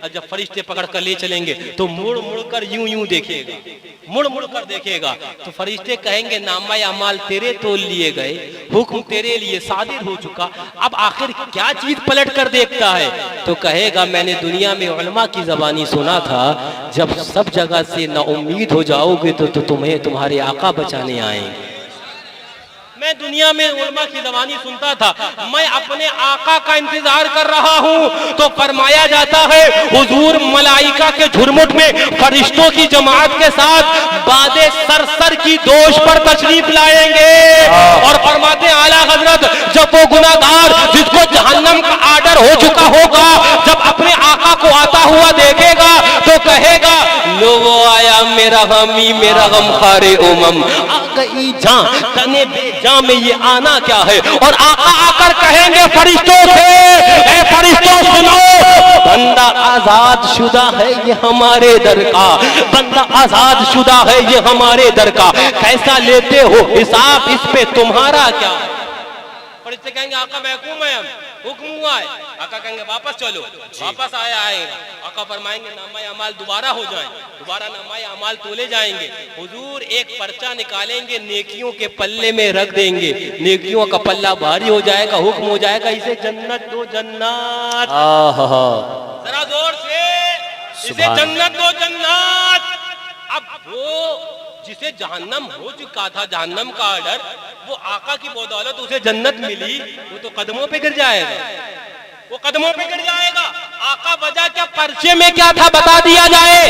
اور جب فرشتے پکڑ کر لے چلیں گے تو مڑ مڑ کر یوں یوں دیکھے گا، مڑ مڑ کر دیکھے گا، تو فرشتے کہیں گے نامہ اعمال تیرے تول لیے گئے، حکم تیرے لیے صادر ہو چکا، اب آخر کیا چیز پلٹ کر دیکھتا ہے؟ تو کہے گا میں نے دنیا میں علماء کی زبانی سنا تھا، جب سب جگہ سے نا امید ہو جاؤ گے تو تمہیں تمہارے آقا بچانے آئیں گے۔ میں دنیا میں علماء کی زبانی سنتا تھا، میں اپنے آقا کا انتظار کر رہا ہوں، تو فرمایا جاتا ہے حضور ملائکہ کے جھرمٹ میں فرشتوں کی جماعت کے ساتھ باد سرسر کی دوش پر تشریف لائیں گے، اور فرماتے ہیں اعلیٰ حضرت جب وہ گناہگار جس کو جہنم کا آرڈر ہو چکا ہوگا جب اپنے آقا کو آتا ہوا دیکھے گا تو کہے گا لو وہ آیا میرا غمی میرا غمخوار امم، آ گئی جان تنے بے جان میں یہ آنا کیا ہے؟ اور آقا آ کر کہیں گے فرشتوں سے اے فرشتوں سنو، بندہ آزاد شدہ ہے یہ ہمارے در کا، بندہ آزاد شدہ ہے یہ ہمارے در کا، کیسا لیتے ہو حساب اس پہ تمہارا کیا؟ فرشتے کہیں گے آقا محکوم ہے، ہم حکم ہوا ہے، آقا کہیں گے واپس چلو، واپس آئے گا، آقا فرمائیں گے نامہ اعمال دوبارہ ہو جائیں، دوبارہ نامہ اعمال تولے جائیں گے، حضور ایک پرچہ نکالیں گے نیکیوں کے پلے میں رکھ دیں گے، نیکیوں کا پلہ بھاری ہو جائے گا، حکم ہو جائے گا اسے جنت دو جنات، ذرا زور سے اسے جنت دو جنات۔ اب وہ جسے جہنم ہو چکا تھا، جہنم کا آرڈر، وہ آقا کی بدولت اسے جنت ملی، وہ تو قدموں پہ گر جائے گا، وہ قدموں پہ گر جائے گا۔ آقا وجہ کیا پرچے میں کیا تھا بتا دیا جائے؟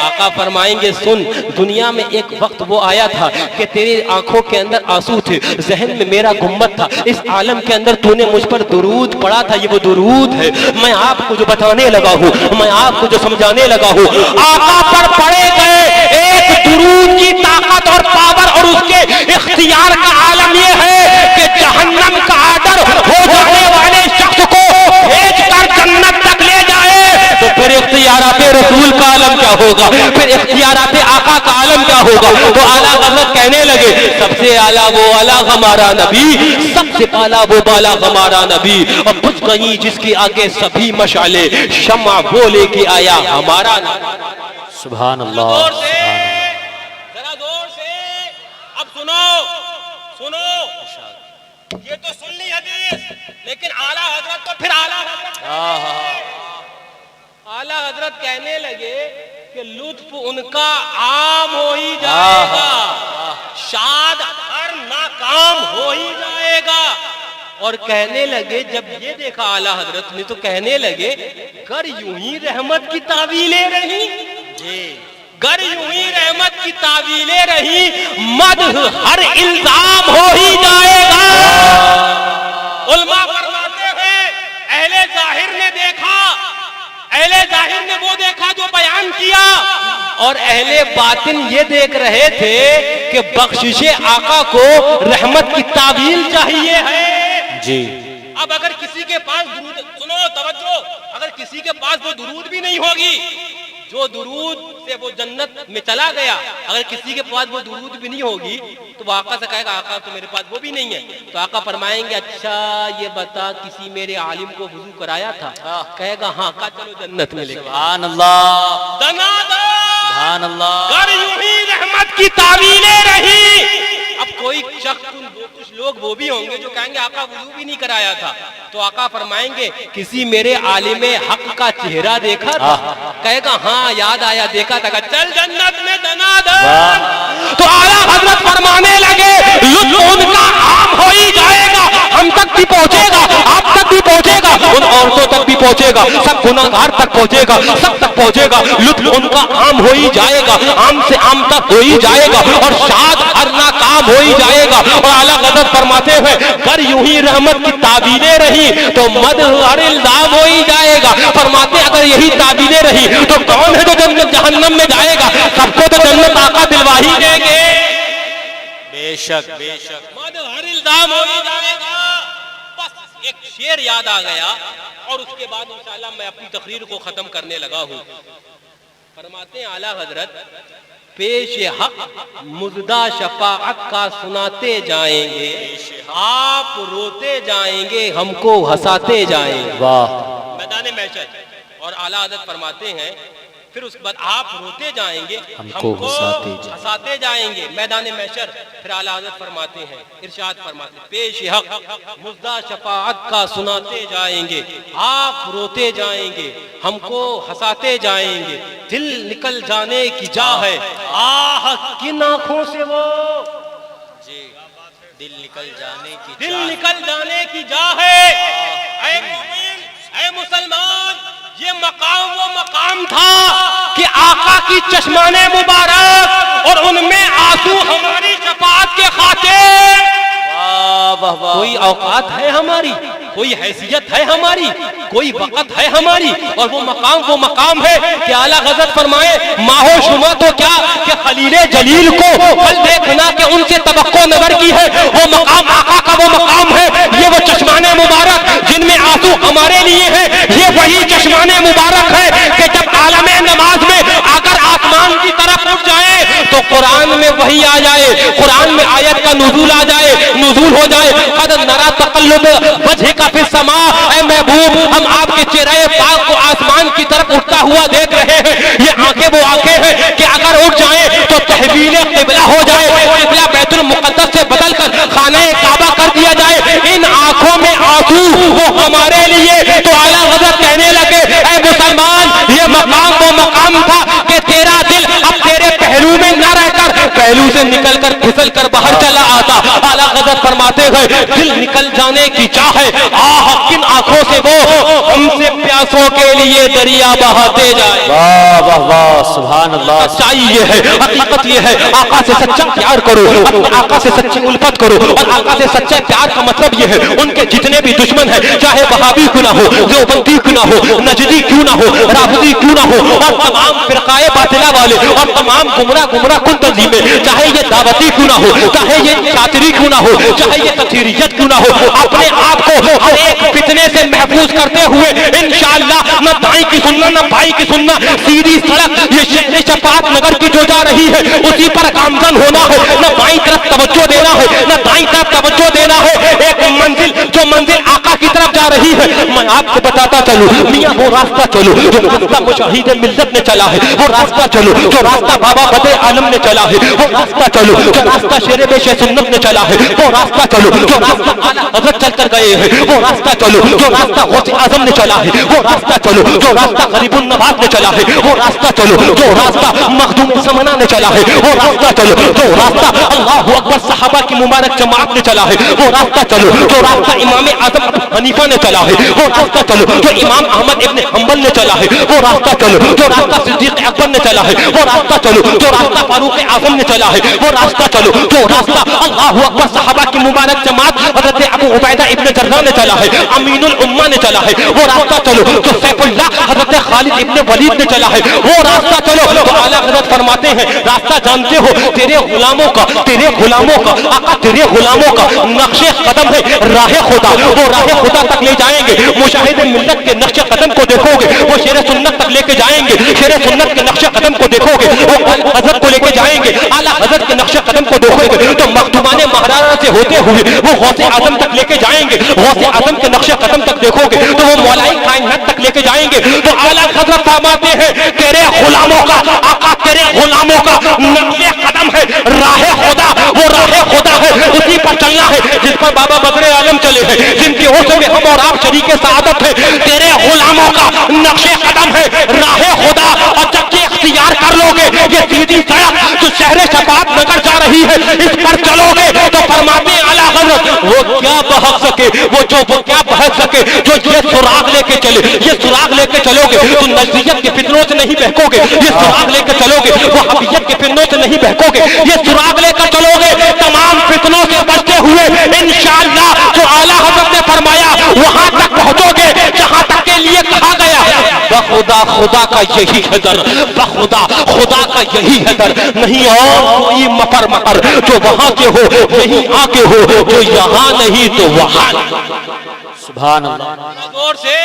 آقا فرمائیں گے سن، دنیا میں ایک وقت وہ آیا تھا کہ تیری آنکھوں کے اندر آنسو تھے، ذہن میں میرا گنبد تھا، اس عالم کے اندر تو نے مجھ پر درود پڑھا تھا، یہ وہ درود ہے، میں آپ کو جو بتانے لگا ہوں، میں آپ کو جو سمجھانے لگا ہوں، آقا پر پڑے گئے ایک درود کی طاقت اور پاور اور اس کے اختیار کا عالم یہ ہے کہ جہنم کا آرڈر ہو جانے والے شخص کو بھیج کر جنت تک لے جائے، تو پھر اختیارات رسول کا عالم کیا ہوگا، پھر اختیارات آقا کا عالم کیا ہوگا؟ تو اعلیٰ حضرت کہنے لگے سب سے اعلیٰ وہ اعلیٰ ہمارا نبی، سب سے بالا وہ بالا ہمارا نبی، اور بجھ گئی جس کے آگے سبھی مشعلے، شمع وہ لے کے آیا ہمارا نبی۔ سبحان اللہ، ذرا زور سے اب سنو سنو، یہ تو سن لی حدیث، لیکن اعلیٰ حضرت تو پھر اعلیٰ حضرت کہنے لگے کہ لطف ان کا عام ہو ہی جائے گا، شاد ہر ناکام ہو ہی جائے گا، اور کہنے لگے جب یہ دیکھا اعلیٰ حضرت نے تو کہنے لگے گر یوں ہی رحمت کی تعویلیں رہی، گر یوں ہی رحمت کی تعویلیں رہی، مدح ہر الزام ہو ہی جائے گا۔ علماء فرماتے ہیں اہل ظاہر نے دیکھا، اہل ظاہر نے وہ دیکھا جو بیان کیا، اور اہل باطن یہ دیکھ رہے تھے کہ بخشش آقا کو رحمت کی تعویل چاہیے ہے جی۔ اب اگر کسی کے پاس درود، سنو توجہ، اگر کسی کے پاس وہ درود بھی نہیں ہوگی جو درود سے وہ جنت میں چلا گیا، اگر کسی کے پاس وہ درود بھی نہیں ہوگی تو وہ آقا سے کہے گا آقا تو میرے پاس وہ بھی نہیں ہے، تو آقا فرمائیں گے اچھا یہ بتا کسی میرے عالم کو وضو کرایا تھا؟ کہے گا ہاں، کہا چلو جنت میں لے گا۔ سبحان اللہ، دنا دو، سبحان اللہ، گر یوں ہی رحمت کی تعویلیں رہی۔ اب کوئی شخص کچھ لوگ وہ بھی ہوں گے جو کہیں گے آقا وضو بھی نہیں کرایا تھا، تو آقا فرمائیں گے کسی میرے عالم حق کا چہرہ دیکھا تھا؟ کہے گا ہاں یاد آیا دیکھا تھا، چل جنت میں دنا دو۔ تو اعلیٰ حضرت فرمانے لگے لطف ان کا عام ہو ہی جائے گا، ہم تک بھی پہنچے گا، آپ تک بھی پہنچے گا، ان عورتوں تک بھی پہنچے گا، سب گناہگار تک پہنچے گا، سب تک پہنچے گا، لطف ان کا عام ہو ہی جائے گا، عام سے عام تک ہو ہی جائے گا، اور شاد ہر ناکام ہو ہی جائے گا۔ اور اعلیٰ حضرت فرماتے ہوئے گر یوں ہی رحمت کی تعبیریں رہی تو مدح ہر الزام ہو ہی جائے گا۔ فرماتے اگر یہی تعبیریں رہی تو کون ہے جو جنت جہنم میں جائے گا؟ سب کو تو جنت آقا دلوا ہی دیں گے، بے شک بے شک، مدح ہر الزام ہو ہی جائے گا۔ بس ایک شعر یاد آ گیا اور اس کے بعد انشاءاللہ میں اپنی تقریر کو ختم کرنے لگا ہوں۔ فرماتے ہیں اعلیٰ حضرت پیش حق مزدہ شفاعت کا سناتے جائیں گے، آپ روتے جائیں گے ہم کو ہنساتے جائیں گے۔ واہ، میدان محشر، اور اعلیٰ حضرت فرماتے ہیں پھر اس کے بعد آپ روتے جائیں گے ہم کو ہنساتے جائیں گے میدان محشر۔ پھر اعلیٰ حضرت فرماتے ہیں، ارشاد فرماتے ہیں، پیش حق مزدہ شفاعت کا سناتے جائیں گے، آپ روتے جائیں گے ہم کو ہنساتے جائیں گے، دل نکل جانے کی جا ہے آہ کن آنکھوں سے وہ، دل نکل جانے کی دل نکل جانے کی جا ہے۔ اے مومن، اے مسلمان، یہ مقام وہ مقام تھا کہ آقا کی چشمان مبارک اور ان میں آنسو ہماری شفاعت کے خاطر، کوئی اوقات ہے ہماری، کوئی حیثیت ہے ہماری، کوئی وقت ہے ہماری، اور وہ مقام ہے کہ اعلیٰ حضرت فرمائے ماہو شما تو کیا کہ خلیل جلیل کو کل دیکھنا کہ ان سے توقع نظر کی ہے، وہ مقام آقا کا وہ مقام ہے، یہ وہ چشمان مبارک جن میں آنسو ہمارے لیے ہیں، یہ وہی چشمان مبارک ہے کہ جب عالم نماز میں اگر آسمان کی طرف اٹھ جائے تو قرآن میں وہی آ جائے، قرآن میں آیت کا نزول آ جائے، نزول ہو جائے، قد نرا تقلب وجہ کا فی السماء، اے محبوب ہم آپ کے چہرے پاک کو آسمان کی طرف اٹھتا ہوا دیکھ رہے ہیں، یہ آنکھیں وہ آنکھیں ہیں کہ اگر اٹھ جائیں تو تحویل قبلہ ہو جائے، قبلہ بیت المقدس سے بدل کر خانہ کعبہ کر دیا جائے، ان آنکھوں میں آنسو وہ ہمارے لیے۔ تو اعلیٰ حضرت کہنے لگے اے مسلمان، یہ مقام وہ مقام تھا کہ تیرا دل اب تیرے پہلو میں نہ رہ کر پہلو سے نکل کر پھسل کر باہر چلا آتا۔ اعلیٰ حضرت فرماتے ہیں دل نکل جانے کی چاہ ہے آہ کن آنکھوں سے وہ ہم سے پیاسوں کے لیے دریا بہاتے جائے۔ واہ واہ واہ، سبحان اللہ۔ سچائی یہ ہے، حقیقت یہ ہے، آقا سے سچا پیار کرو، اپنے آقا سے سچی الفت کرو، اور آقا سے سچے پیار کا مطلب یہ ہے ان کے جتنے بھی دشمن ہیں، چاہے وہابی کیوں نہ ہو، دیوبندی کیوں نہ ہو، نجدی کیوں نہ ہو، رافضی کیوں نہ ہو، اور تمام فرقائے باطلہ والے اور تمام گمراہ کن تنظیمیں، چاہے یہ دعوتی کیوں نہ ہو، چاہے یہ چادری کیوں نہ ہو، چاہے یہ تطہیریت کیوں نہ ہو، اپنے آپ کو ہر ایک فتنے سے محفوظ کرتے ہوئے انشاءاللہ نہ دائیں کی سننا نہ بھائی کی سننا، سیدھی سڑک یہ شہر شفاعت نگر کی جو جا رہی ہے اسی پر گامزن ہونا ہے، نہ بائیں طرف توجہ دینا ہے نہ دائیں طرف توجہ دینا ہے، ایک منزل جو منزل آقا کی طرف جا رہی ہے۔ میں آپ کو بتاتا چلوں میاں وہ راستہ چلو جو راستہ مجاہد ملت نے چلا ہے، وہ راستہ چلو جو راستہ بابا بدر عالم نے چلا ہے، وہ راستہ چلو جو راستہ شیر بیش سنت نے چلا ہے، وہ راستہ چلو جو راستہ اعلیٰ حضرت چل کر گئے ہیں، وہ راستہ چلو جو راستہ غوث اعظم نے چلا ہے، وہ راستہ چلو جو راستہ غریب النواز نے چلا ہے، وہ راستہ چلو جو راستہ مخدوم سمنا نے چلا ہے، وہ راستہ چلو جو راستہ اللہ اکبر صحابہ کی مبارک جماعت نے چلا ہے، وہ راستہ چلو جو راستہ امام اعظم حنیفہ نے چلا ہے، وہ راستہ چلو جو امام احمد ابن حنبل نے چلا ہے، وہ راستہ چلو جو راستہ صدیق اکبر نے چلا ہے، وہ راستہ چلو جو راستہ فاروق اعظم نے چلا ہے، وہ راستہ چلو جو راستہ اللہ اکبر صحابہ کی مبارک جماعت حضرت ابو عبیدہ ابن جرہ نے چلا ہے، امین الامہ نے چلا ہے، وہ راستہ چلو جو سیف اللہ حضرت خالد ابن ولید نے چلا ہے، وہ راستہ چلو تو اعلیٰ حضرت فرماتے ہیں راستہ جانتے ہو تیرے غلاموں کا آقا تیرے غلاموں کا نقش قدم ہے راہ خدا، وہ راہ خدا تک لے جائیں گے، مشاہد ملت کے نقش قدم کو دیکھو گے، وہ شیر سنت تک لے کے جائیں گے، شیر سنت کے نقش قدم کو دیکھو گے، وہ حضرت کو لے کے جائیں گے، اعلیٰ حضرت کے نقش قدم کو دیکھو گے تو مخدومان مہاراجا سے ہوتے ہوئے وہ غوث اعظم تک لے کے جائیں گے، غوث اعظم کے نقش قدم تک دیکھو گے تو وہ مولائی کائنات تک لے کے جائیں گے، تو اعلیٰ حضرت فرماتے ہیں تیرے غلاموں کا آقا تیرے غلاموں کا نقش قدم ہے راہ خدا، وہ راہ خدا ہے اسی پر چلنا ہے جس پر بابا بدر عالم چلے ہیں، جن کی ہوش میں ہم اور آپ شریک سعادت ہے، تیرے غلاموں کا نقش قدم ہے راہ خدا، اور جب یہ اختیار کر لو گے یہ سیدھی سڑک جو شہر شفاعت نگر جا رہی ہے اس پر چلو گے تو فرماتے ہیں اعلیٰ حضرت وہ کیا بہت سکے، وہ کیا بہت سکے جو یہ سراغ لے کے چلے، یہ سراغ لے کے چلو گے تو نزدیت کے فتنوں سے نہیں بہکو گے، یہ سراغ لے کے چلو گے وہ حبیت کے فتنوں سے نہیں بہکو گے، یہ سراغ لے کر چلو گے تمام فتنوں سے بچتے ہوئے انشاءاللہ جو اعلیٰ حضرت نے فرمایا وہاں تک پہنچو گے جہاں تک کے لیے کہا گیا بخدا خدا کا یہی ہے در، بخدا خدا کا یہی ہے در، نہیں اور کوئی مفر مکر جو وہاں کے ہو یہیں آ کے ہو، جو یہاں نہیں تو وہاں۔ سبحان اللہ۔ زور سے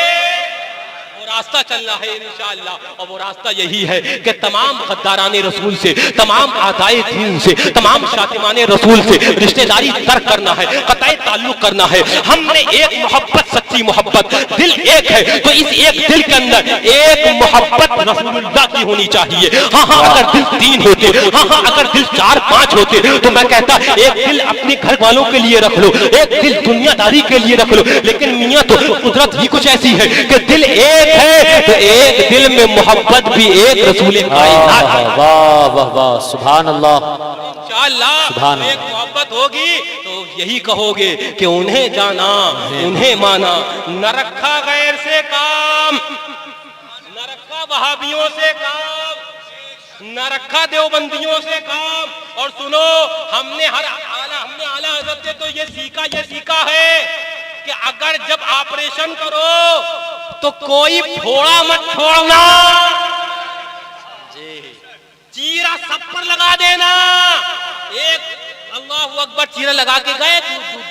راستہ چلنا ہے انشاءاللہ، اور وہ راستہ یہی ہے کہ تمام غداران رسول سے، تمام اعدائے دین سے، تمام شاتمان رسول سے رشتہ داری ترک کرنا ہے، قطع تعلق کرنا ہے۔ ہم نے ایک محبت، سچی محبت، دل ایک ہے تو اس ایک دل کے اندر ایک محبت رسول اللہ کی ہونی چاہیے۔ ہاں اگر دل 3 ہوتے، ہاں اگر دل 4-5 ہوتے تو میں کہتا ایک دل اپنے گھر والوں کے لیے رکھ لو، ایک دل دنیا داری کے لیے رکھ لو، لیکن میاں تو قدرت ہی کچھ ایسی ہے کہ دل ایک ہے تو ایک دل میں محبت بھی ایک رسول کائنات ہے۔ واہ واہ واہ، سبحان اللہ، انشاءاللہ ایک محبت ہوگی تو یہی کہو گے کہ انہیں جانا، انہیں مانا، نہ رکھا غیر سے کام، نہ رکھا وہابیوں سے کام، نہ رکھا دیوبندیوں سے کام۔ اور سنو، ہم نے اعلیٰ حضرت سے تو یہ سیکھا ہے کہ اگر جب آپریشن کرو تو کوئی پھوڑا مت چھوڑنا، چیرا سب پر لگا دینا۔ ایک اللہ اکبر چیرا لگا کے گئے،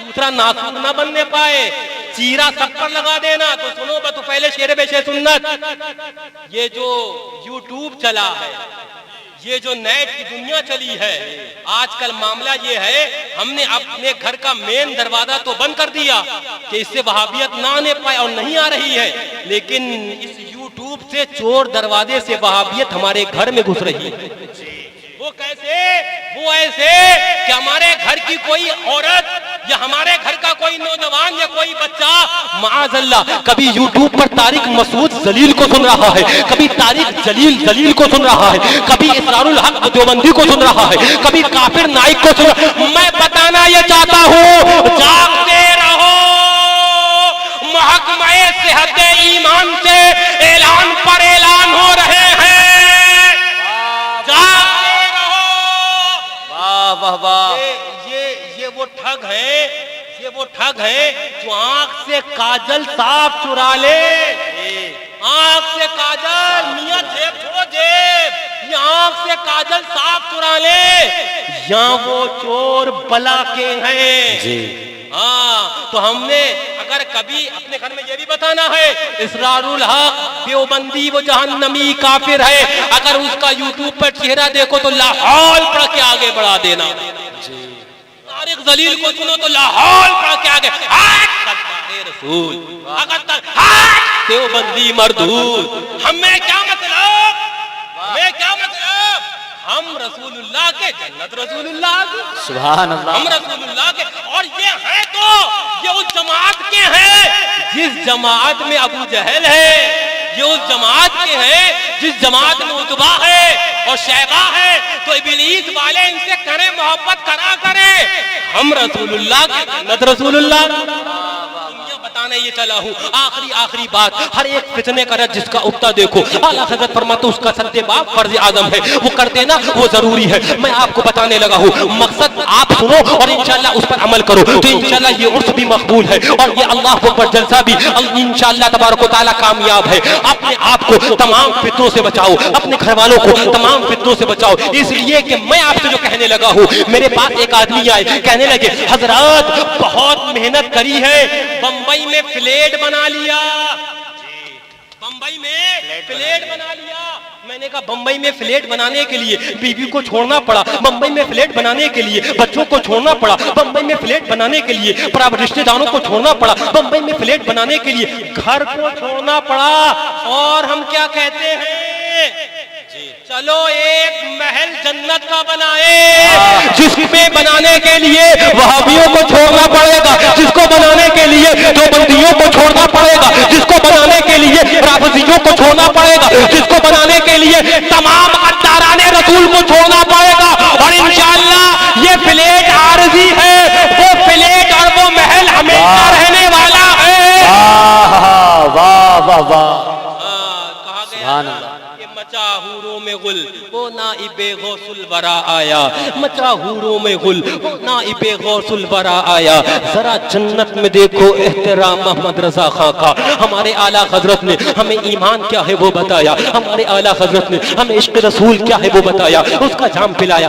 دوسرا ناخن نہ بننے پائے، چیرا سب پر لگا دینا۔ تو سنو تو پہلے شیر بے شیر سنت، یہ جو یوٹیوب چلا ہے، یہ جو نیٹ کی دنیا چلی ہے، آج کل معاملہ یہ ہے ہم نے اپنے گھر کا مین دروازہ تو بند کر دیا کہ اس سے وہابیت نہ آنے پائے، اور نہیں آ رہی ہے، لیکن اس یوٹیوب سے چور دروازے سے وہابیت ہمارے گھر میں گھس رہی ہے۔ وہ کیسے؟ وہ ایسے کہ ہمارے گھر کی کوئی عورت یا ہمارے گھر کا کوئی نوجوان یا کوئی بچہ معاذ اللہ کبھی یوٹیوب پر طارق مسعود ذلیل کو سن رہا ہے، کبھی طارق ذلیل کو سن رہا ہے، کبھی اسرار الحق دیوبندی کو سن رہا ہے، کبھی کافر نائک کو سن رہا ہے۔ میں بتانا یہ چاہتا ہوں، جاگتے رہو، محکمہ صحت ایمان سے اعلان پر اعلان ہو رہے ہیں، یہ وہ ٹھگ ہے جو آنکھ سے کاجل صاف چرا لے، آنکھ سے کاجل، میاں جیب چھوڑو جیب، یہ آنکھ سے کاجل صاف چرا لے، یا وہ چور بلا کے ہیں۔ ہاں تو ہم نے اگر کبھی اپنے گھر میں یہ بھی بتانا ہے، اسرار الحق دیوبندی وہ جہنمی کافر ہے، اگر اس کا یوٹیوب پر چہرہ دیکھو تو لاحول پڑھ کے آگے بڑھا دینا، طارق ذلیل کو سنو تو لاحول پڑھ کے آگے، رسول اگر دیوبندی مردود، ہمیں کیا مطلب، ہم رسول اللہ کے، جنت رسول اللہ کی، سبحان اللہ، ہم رسول اللہ کے، اور یہ ہے تو یہ اس جماعت کے ہیں جس جماعت میں ابو جہل ہے، یہ اس جماعت کے ہیں جس جماعت میں عتبہ ہے اور شیبہ ہے، تو ابلیس والے ان سے کریں محبت کرا کریں، ہم رسول اللہ کے، جنت رسول اللہ کی۔ بتانے یہ چلا ہوں، آخری بات، ہر ایک فتنے کا رد جس کا اٹھتا دیکھو، اعلیٰ حضرت فرماتے اس کا سد باب فرض اعظم ہے، وہ کر دینا وہ ضروری ہے۔ میں آپ کو بتانے لگا ہوں، مقصد آپ سنو اور انشاءاللہ اس پر عمل کرو تو انشاءاللہ یہ عرس بھی مقبول ہے اور یہ اللہ اکبر جلسہ بھی انشاءاللہ تبارک و تعالیٰ کامیاب ہے۔ اپنے آپ کو تمام فتنوں سے بچاؤ، اپنے گھر والوں کو تمام فتنوں سے بچاؤ، اس لیے کہ میں آپ سے جو کہنے لگا ہوں، میرے پاس ایک آدمی آئے، کہنے لگے حضرات بہت محنت کری ہے، بمبئی میں فلیٹ بنا لیا، بمبئی میں فلیٹ بنا لیا۔ میں نے کہا بمبئی میں فلیٹ بنانے کے لیے بیوی کو چھوڑنا پڑا، بمبئی میں فلیٹ بنانے کے لیے بچوں کو چھوڑنا پڑا، بمبئی میں فلیٹ بنانے کے لیے رشتہ داروں کو چھوڑنا پڑا، بمبئی میں فلیٹ بنانے کے لیے گھر کو چھوڑنا پڑا، اور ہم کیا کہتے ہیں، چلو ایک محل جنت کا بنائے، جس میں بنانے کے لیے وہابیوں کو چھوڑنا پڑے گا، جس کو بنانے کے لیے دیوبندیوں کو چھوڑنا پڑے گا، جس کو بنانے کے لیے رافضیوں کو چھوڑنا پڑے گا، جس کو بنانے کے لیے تمام غداران رسول کو چھوڑنا پڑے گا، اور انشاءاللہ یہ فلیٹ عارضی ہے، وہ فلیٹ اور وہ محل ہمیشہ رہنے والا ہے۔ واہ واہ واہ، کہا سبحان گیا اللہ، مچا حوروں میں غل وہ نائب غوث الورا آیا، مچا حوروں میں غل وہ نائب غوث الورا آیا۔ ذرا جنت میں دیکھو احترام محمد رضا خان کا، ہمارے اعلیٰ حضرت نے ہمیں ایمان کیا ہے وہ بتایا، ہمارے اعلیٰ حضرت نے ہمیں عشق رسول کیا ہے وہ بتایا، اس کا جام پلایا،